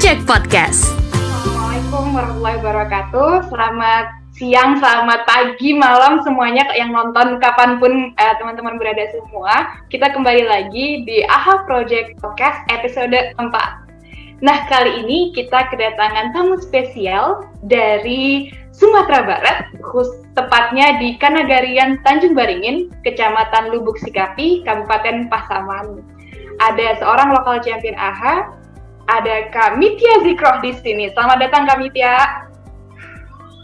Project Podcast. Assalamualaikum warahmatullahi wabarakatuh. Selamat siang, selamat pagi, malam semuanya yang nonton kapanpun teman-teman berada semua. Kita kembali lagi di AHA Project Podcast episode 4. Nah, kali ini kita kedatangan tamu spesial dari Sumatera Barat, tepatnya di Kanagarian Tanjung Baringin, Kecamatan Lubuk Sikapi, Kabupaten Pasaman. Ada seorang lokal champion AHA, ada Kak Mitya Zikroh di sini. Selamat datang Kak Mitya.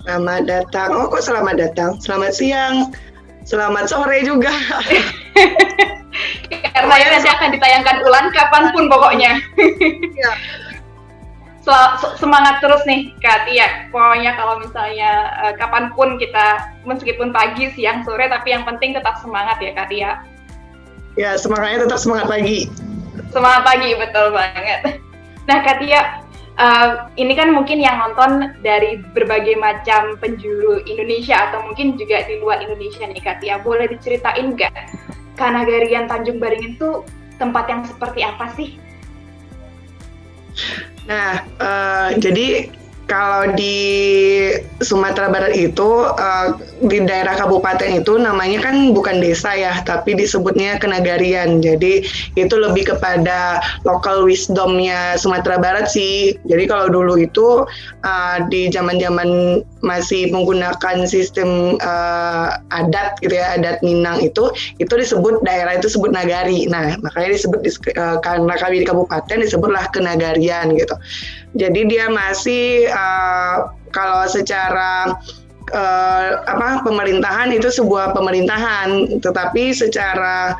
Selamat datang. Oh, kok selamat datang? Selamat siang. Selamat sore juga. Karena ya nanti akan ditayangkan ulang kapanpun pokoknya. Ya. Semangat terus nih Kak Tia. Pokoknya kalau misalnya kapanpun kita, meskipun pagi, siang, sore, tapi yang penting tetap semangat ya Kak Tia. Ya, semangatnya tetap semangat pagi. Semangat pagi, betul banget. Nah Kak Tia, ini kan mungkin yang nonton dari berbagai macam penjuru Indonesia atau mungkin juga di luar Indonesia nih Kak Tia. Boleh diceritain nggak Kanagarian Tanjung Baringin itu tempat yang seperti apa sih? Nah, jadi kalau di Sumatera Barat itu, di daerah kabupaten itu namanya kan bukan desa ya, tapi disebutnya Kanagarian. Jadi itu lebih kepada local wisdomnya Sumatera Barat sih. Jadi kalau dulu itu di zaman-zaman masih menggunakan sistem adat gitu ya, adat Minang itu disebut daerah itu disebut nagari. Nah, makanya disebut karena kami di kabupaten disebutlah Kanagarian gitu. Jadi dia masih kalau secara pemerintahan itu sebuah pemerintahan, tetapi secara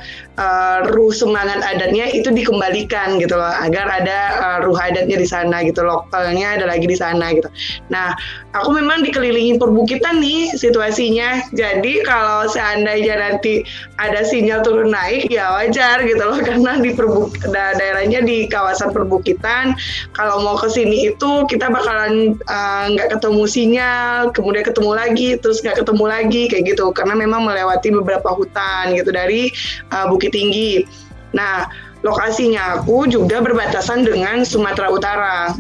ruh semangat adatnya itu dikembalikan gitu loh, agar ada ruh adatnya di sana gitu, lokalnya ada lagi di sana gitu. Nah, aku memang dikelilingi perbukitan nih situasinya, jadi kalau seandainya nanti ada sinyal turun naik ya wajar gitu loh, karena di daerahnya di kawasan perbukitan. Kalau mau ke sini itu kita bakalan nggak ketemu sinyal, kemudian ketemu lagi, terus nggak ketemu lagi kayak gitu, karena memang melewati beberapa hutan gitu dari Bukit Tinggi. Nah, lokasinya aku juga berbatasan dengan Sumatera Utara.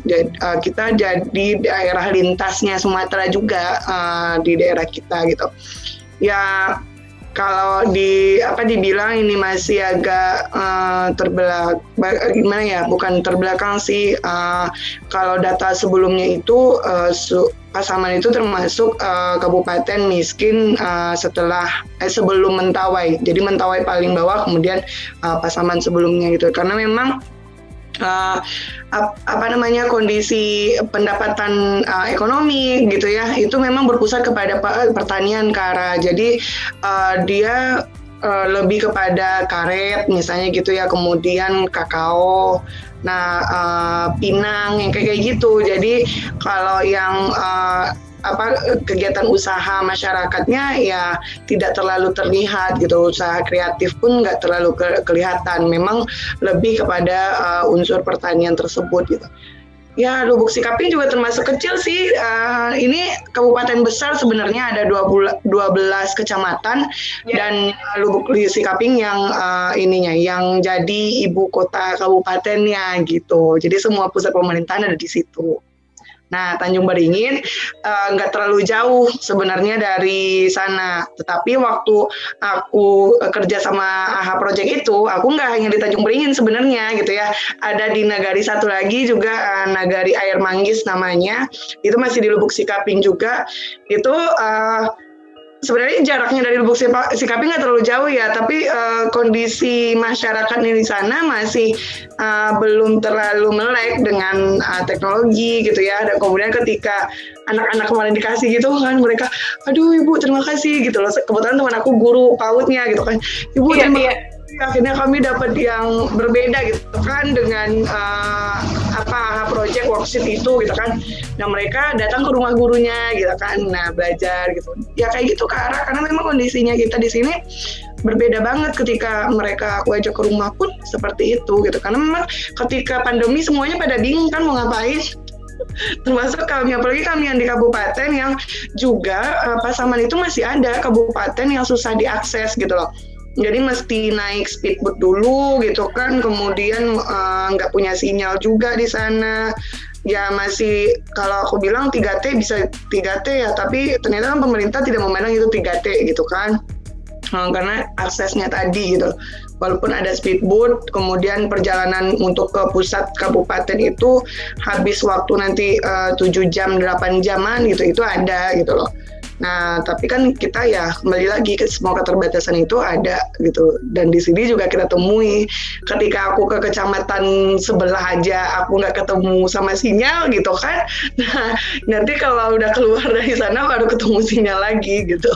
Kita jadi daerah lintasnya Sumatera juga di daerah kita gitu. Ya, kalau dibilang ini masih agak terbelakang, gimana ya? Bukan terbelakang sih. Kalau data sebelumnya itu Pasaman itu termasuk kabupaten miskin sebelum Mentawai. Jadi Mentawai paling bawah, kemudian Pasaman sebelumnya gitu. Karena memang kondisi pendapatan ekonomi gitu ya, itu memang berpusat kepada pertanian Kara. Jadi dia lebih kepada karet misalnya gitu ya, kemudian kakao, pinang yang kayak gitu. Jadi kalau yang kegiatan usaha masyarakatnya ya tidak terlalu terlihat gitu, usaha kreatif pun nggak terlalu kelihatan, memang lebih kepada unsur pertanian tersebut gitu. Ya, Lubuk Sikaping juga termasuk kecil sih. Ini kabupaten besar sebenarnya, ada 12 kecamatan, dan Lubuk Sikaping yang yang jadi ibu kota kabupatennya gitu. Jadi semua pusat pemerintahan ada di situ. Nah, Tanjung Baringin nggak terlalu jauh sebenarnya dari sana. Tetapi waktu aku kerja sama AHA Project itu, aku nggak hanya di Tanjung Baringin sebenarnya gitu ya. Ada di nagari satu lagi juga, Nagari Air Manggis namanya. Itu masih di Lubuk Sikaping juga. Itu sebenarnya jaraknya dari Lubuk Sikaping nggak terlalu jauh ya, tapi kondisi masyarakatnya di sana masih belum terlalu melek dengan teknologi gitu ya. Dan kemudian ketika anak-anak kemarin dikasih gitu kan, mereka, aduh ibu terima kasih gitu loh. Kebetulan teman aku guru PAUD-nya gitu kan, ibu terima kasih. Akhirnya kami dapat yang berbeda gitu kan dengan project worksheet itu gitu kan. Nah, mereka datang ke rumah gurunya gitu kan, nah belajar gitu ya kayak gitu karena memang kondisinya kita di sini berbeda banget. Ketika mereka aku ajak ke rumah pun seperti itu gitu, karena memang ketika pandemi semuanya pada bingung kan mau ngapain. Termasuk kami, apalagi kami yang di kabupaten yang juga Pasaman itu masih ada kabupaten yang susah diakses gitu loh. Jadi mesti naik speedboat dulu gitu kan, kemudian nggak punya sinyal juga di sana. ya masih, kalau aku bilang 3T bisa 3T ya, tapi ternyata kan pemerintah tidak memandang itu 3T gitu kan. Karena aksesnya tadi gitu. Walaupun ada speedboat, kemudian perjalanan untuk ke pusat kabupaten itu habis waktu nanti 7 jam, 8 jaman gitu, itu ada gitu loh. Nah, tapi kan kita ya kembali lagi ke semua keterbatasan itu ada gitu. Dan di sini juga kita temui ketika aku ke kecamatan sebelah aja aku nggak ketemu sama sinyal gitu kan. Nah, nanti kalau udah keluar dari sana baru ketemu sinyal lagi gitu.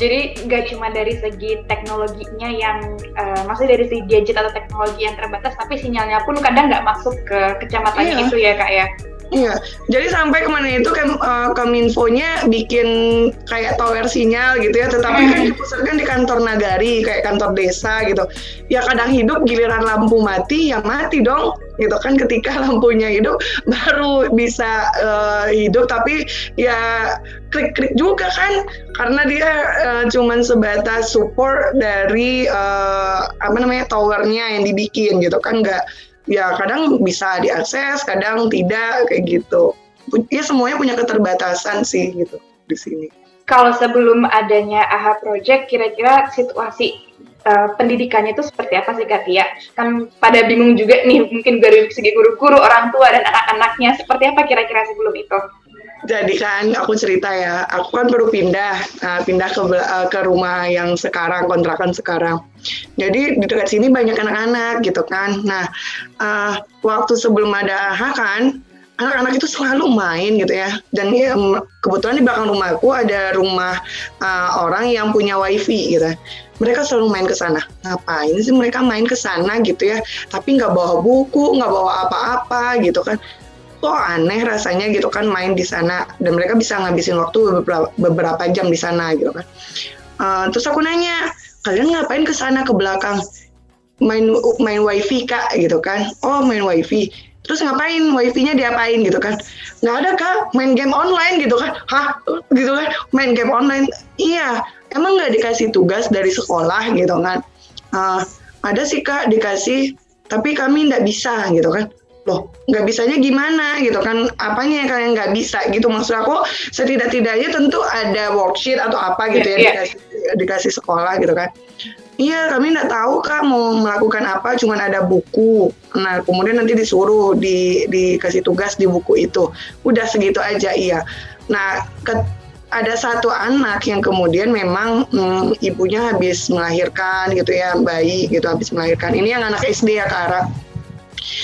Jadi nggak cuma dari segi teknologinya yang, maksudnya dari segi gadget atau teknologi yang terbatas, tapi sinyalnya pun kadang nggak masuk ke kecamatannya itu ya Kak ya? Iya, jadi sampai kemana itu Kominfonya bikin kayak tower sinyal gitu ya, tetapi kan dipusatkan di kantor nagari, kayak kantor desa gitu. Ya kadang hidup, giliran lampu mati, ya mati dong. Gitu kan, ketika lampunya hidup baru bisa hidup, tapi ya klik-klik juga kan, karena dia cuman sebatas support dari towernya yang dibikin gitu kan, nggak. Ya kadang bisa diakses, kadang tidak, kayak gitu. Ya semuanya punya keterbatasan sih gitu di sini. Kalau sebelum adanya AHA Project, kira-kira situasi pendidikannya itu seperti apa sih Kak Tia? Kan pada bingung juga nih, mungkin dari segi guru-guru, orang tua, dan anak-anaknya. Seperti apa kira-kira sebelum itu? Jadi kan aku cerita ya, aku kan baru pindah ke rumah yang sekarang, kontrakan sekarang. Jadi di dekat sini banyak anak-anak gitu kan. Nah, waktu sebelum ada AHA kan, anak-anak itu selalu main gitu ya. Dan ya, kebetulan di belakang rumahku ada rumah orang yang punya wifi gitu. Mereka selalu main ke sana. Ngapain sih mereka main ke sana gitu ya? Tapi nggak bawa buku, nggak bawa apa-apa gitu kan. Kok aneh rasanya gitu kan main di sana, dan mereka bisa ngabisin waktu beberapa jam di sana gitu kan. Terus aku nanya, kalian ngapain ke sana ke belakang? Main wifi Kak gitu kan. Oh, main wifi. Terus ngapain? Wifi-nya diapain gitu kan? Nggak ada Kak, main game online gitu kan. Hah? Gitu kan, main game online. Iya, emang nggak dikasih tugas dari sekolah gitu kan? Ada sih Kak dikasih, tapi kami nggak bisa gitu kan. Loh, nggak bisanya gimana gitu kan, apanya yang kalian nggak bisa gitu, maksud aku setidak-tidaknya tentu ada worksheet atau apa gitu ya. Dikasih sekolah gitu kan. Iya, kami nggak tahu Kak mau melakukan apa, cuman ada buku. Nah, kemudian nanti disuruh dikasih tugas di buku itu, udah segitu aja. Iya. Nah, ada satu anak yang kemudian memang ibunya habis melahirkan gitu ya, bayi gitu habis melahirkan. Ini yang anak SD ya Kak Ara.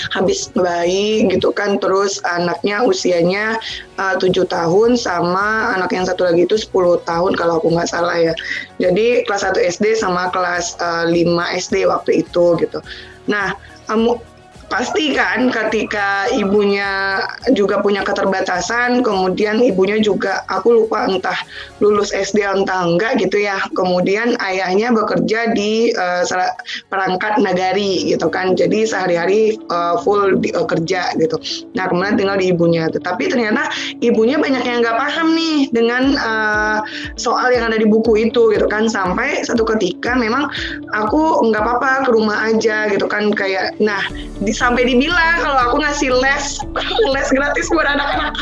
Habis bayi gitu kan, terus anaknya usianya 7 tahun sama anak yang satu lagi itu 10 tahun kalau aku nggak salah ya. Jadi kelas 1 SD sama kelas 5 SD waktu itu gitu. Nah, pasti kan ketika ibunya juga punya keterbatasan, kemudian ibunya juga, aku lupa entah lulus SD entah enggak gitu ya, kemudian ayahnya bekerja di perangkat nagari gitu kan, jadi sehari-hari full kerja gitu. Nah, kemudian tinggal di ibunya, tetapi ternyata ibunya banyak yang nggak paham nih dengan soal yang ada di buku itu gitu kan, sampai satu ketika memang aku nggak apa-apa ke rumah aja gitu kan, kayak sampai dibilang kalau aku ngasih les gratis buat anak-anak.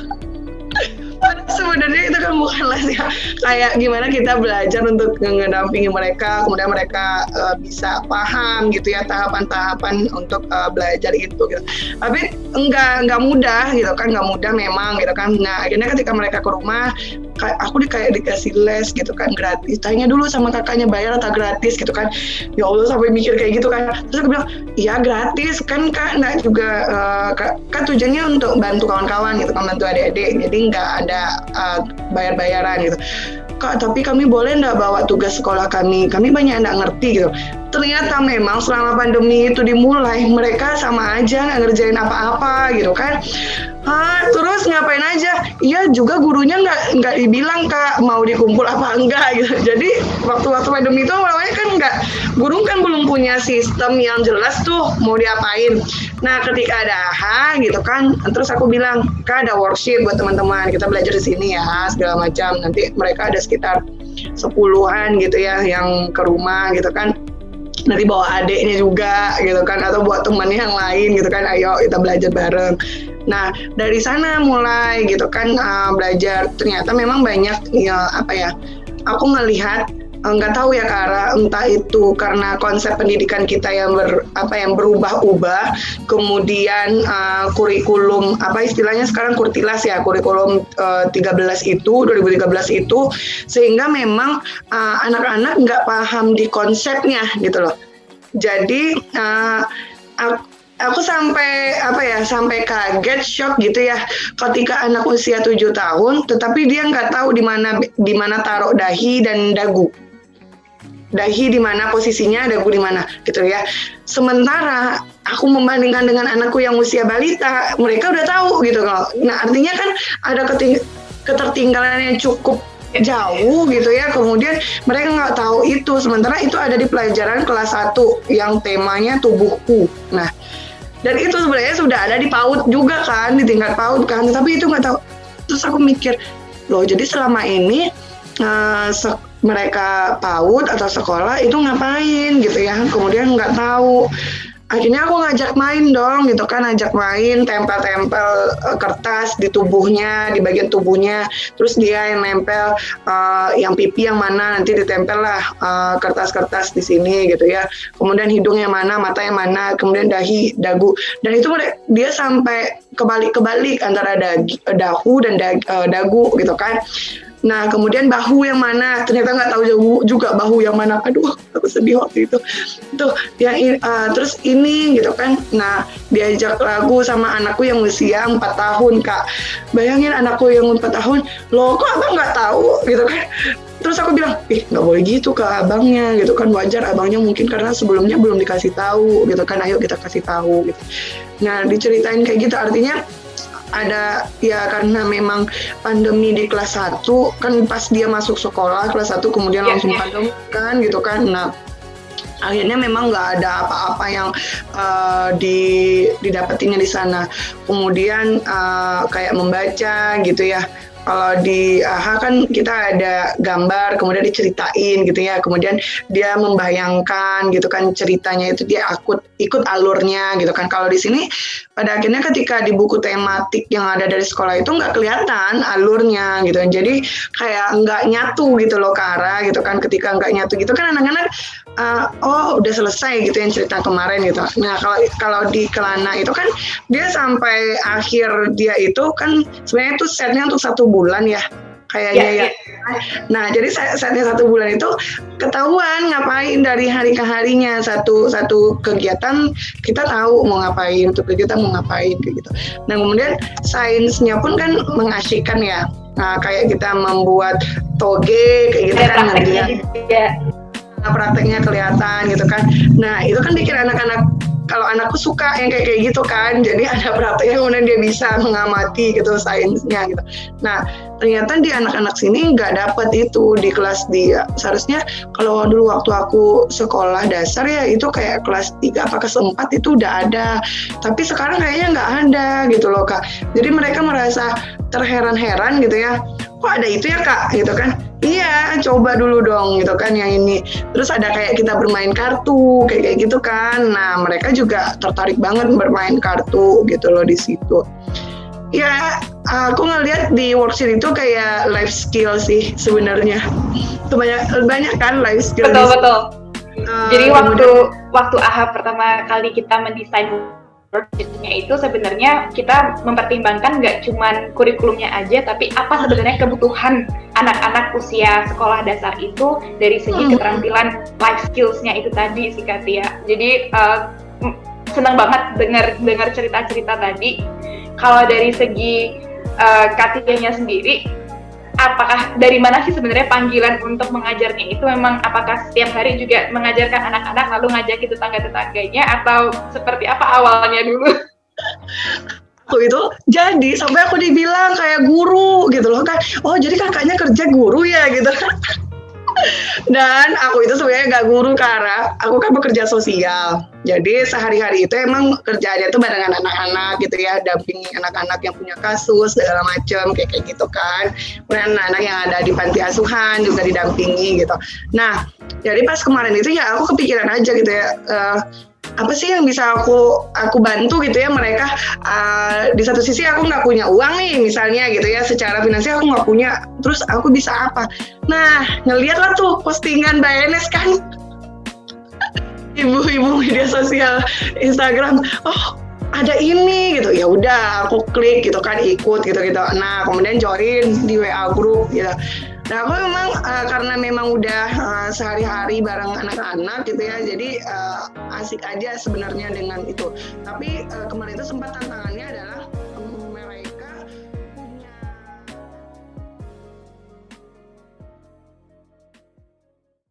Sebenarnya itu kan bukan les ya, kayak gimana kita belajar untuk ngedampingi mereka, kemudian mereka bisa paham gitu ya tahapan-tahapan untuk belajar itu gitu. Tapi nggak mudah gitu kan, nggak mudah memang gitu kan. Nah, akhirnya ketika mereka ke rumah, aku kayak dikasih les gitu kan gratis. Tanya dulu sama kakaknya bayar atau gratis gitu kan. Ya Allah, sampai mikir kayak gitu kan. Terus aku bilang, iya gratis kan Kak, nah juga kan tujuannya untuk bantu kawan-kawan gitu kan, bantu adik-adik, jadi nggak ada bayar-bayaran gitu. Kak, tapi kami boleh nggak bawa tugas sekolah kami banyak nggak ngerti gitu. Ternyata memang selama pandemi itu dimulai, mereka sama aja nggak ngerjain apa-apa gitu kan. Terus ngapain aja? Iya, juga gurunya nggak dibilang Kak mau dikumpul apa enggak gitu. Jadi waktu pandemi itu awalnya kan guru kan belum punya sistem yang jelas tuh mau diapain. Nah, ketika ada AHA gitu kan, terus aku bilang, Kak, ada worksheet buat teman-teman, kita belajar di sini ya segala macam. Nanti mereka ada sekitar 10-an gitu ya yang ke rumah gitu kan. nanti bawa adiknya juga gitu kan, atau buat temannya yang lain gitu kan, ayo kita belajar bareng. Nah dari sana mulai gitu kan, belajar. Ternyata memang banyak ya, apa ya, aku ngelihat, nggak tahu ya Kara, entah itu karena konsep pendidikan kita yang yang berubah-ubah, kemudian kurikulum, apa istilahnya sekarang, kurtilas ya, kurikulum 2013 itu, sehingga memang anak-anak nggak paham di konsepnya gitu loh. Jadi aku sampai kaget, shock gitu ya, ketika anak usia 7 tahun tetapi dia nggak tahu di mana taruh dahi dan dagu. Dahi di mana posisinya, dagu di mana gitu ya. Sementara aku membandingkan dengan anakku yang usia balita, mereka udah tahu gitu loh. Nah artinya kan ada ketertinggalan yang cukup jauh gitu ya. Kemudian mereka nggak tahu itu, sementara itu ada di pelajaran kelas 1 yang temanya tubuhku. Nah dan itu sebenarnya sudah ada di PAUD juga kan, di tingkat PAUD kan, tapi itu nggak tahu. Terus aku mikir, loh jadi selama ini mereka PAUD atau sekolah itu ngapain gitu ya, kemudian nggak tahu. Akhirnya aku ngajak main dong gitu kan, ajak main, tempel-tempel kertas di tubuhnya, di bagian tubuhnya, terus dia yang nempel yang pipi yang mana, nanti ditempel lah kertas-kertas di sini gitu ya, kemudian hidung yang mana, mata yang mana, kemudian dahi, dagu, dan itu dia sampai kebalik-kebalik antara dahu dan dagu gitu kan. Nah kemudian bahu yang mana, ternyata nggak tahu juga bahu yang mana. Aduh aku sedih waktu itu. Tuh yang terus ini gitu kan. Nah diajak lagu sama anakku yang usia 4 tahun Kak. Bayangin anakku yang 4 tahun, loh kok abang nggak tahu gitu kan. Terus aku bilang, nggak boleh gitu ke abangnya gitu kan, wajar abangnya mungkin karena sebelumnya belum dikasih tahu gitu kan, ayo kita kasih tahu gitu. Nah diceritain kayak gitu, artinya ada ya, karena memang pandemi di kelas 1 kan, pas dia masuk sekolah kelas 1 kemudian langsung pandemi kan gitu kan. Nah akhirnya memang nggak ada apa-apa yang didapetinnya di sana. Kemudian kayak membaca gitu ya. Kalau di AHA kan kita ada gambar, kemudian diceritain gitu ya, kemudian dia membayangkan gitu kan ceritanya, itu dia ikut alurnya gitu kan. Kalau di sini pada akhirnya ketika di buku tematik yang ada dari sekolah itu nggak kelihatan alurnya gitu kan, jadi kayak nggak nyatu gitu loh Kara gitu kan. Ketika nggak nyatu gitu kan, anak-anak oh udah selesai gitu yang cerita kemarin gitu. Nah kalau di Kelana itu kan dia sampai akhir dia itu kan sebenarnya itu setnya untuk 1 bulan ya kayaknya ya. Nah jadi setnya 1 bulan itu ketahuan ngapain dari hari ke harinya, satu kegiatan kita tahu mau ngapain, untuk kegiatan mau ngapain kayak gitu. Nah kemudian sainsnya pun kan mengasyikkan ya. Nah kayak kita membuat toge kayak gitu kan, prakteknya kelihatan gitu kan. Nah itu kan bikin anak-anak, kalau anakku suka yang kayak gitu kan, jadi ada prakteknya kemudian dia bisa mengamati gitu sainsnya gitu. Nah ternyata di anak-anak sini nggak dapet itu di kelas dia. Seharusnya kalau dulu waktu aku sekolah dasar ya itu kayak kelas 3 apa kelas 4 itu udah ada, tapi sekarang kayaknya nggak ada gitu loh Kak. Jadi mereka merasa terheran-heran gitu ya, kok ada itu ya Kak gitu kan. Iya, coba dulu dong gitu kan yang ini. Terus ada kayak kita bermain kartu kayak gitu kan. Nah, mereka juga tertarik banget bermain kartu gitu loh di situ. Ya, aku ngeliat di worksheet itu kayak life skill sih sebenarnya. Itu banyak kan life skill. Betul. Jadi waktu AHA pertama kali kita mendesain worksheet-nya itu sebenarnya kita mempertimbangkan nggak cuman kurikulumnya aja, tapi apa sebenarnya kebutuhan anak-anak usia sekolah dasar itu dari segi keterampilan life skills-nya itu tadi sih Katia. Jadi senang banget dengar cerita-cerita tadi. Kalau dari segi Katianya sendiri, apakah dari mana sih sebenarnya panggilan untuk mengajarnya itu? Memang apakah setiap hari juga mengajarkan anak-anak lalu ngajakin tetangga-tetangganya, atau seperti apa awalnya dulu? Aku itu jadi sampai aku dibilang kayak guru gitu loh kan. Oh jadi kakaknya kerja guru ya gitu. Dan aku itu sebenarnya gak guru Kara, aku kan bekerja sosial. Jadi sehari-hari itu emang kerjaannya tuh barengan anak-anak gitu ya, dampingi anak-anak yang punya kasus segala macam kayak gitu kan. Kemudian anak-anak yang ada di panti asuhan juga didampingi gitu. Nah, jadi pas kemarin itu ya aku kepikiran aja gitu ya, apa sih yang bisa aku bantu gitu ya mereka. Di satu sisi aku nggak punya uang nih misalnya gitu ya, secara finansial aku nggak punya, terus aku bisa apa? Nah, ngeliat lah tuh postingan Mbak Enes kan, ibu-ibu media sosial Instagram, oh ada ini gitu, ya udah aku klik gitu kan, ikut gitu. Nah kemudian join di WA group gitu. Nah aku memang karena memang udah sehari-hari bareng anak-anak gitu ya, jadi asik aja sebenarnya dengan itu. Tapi kemarin itu sempat tantangannya adalah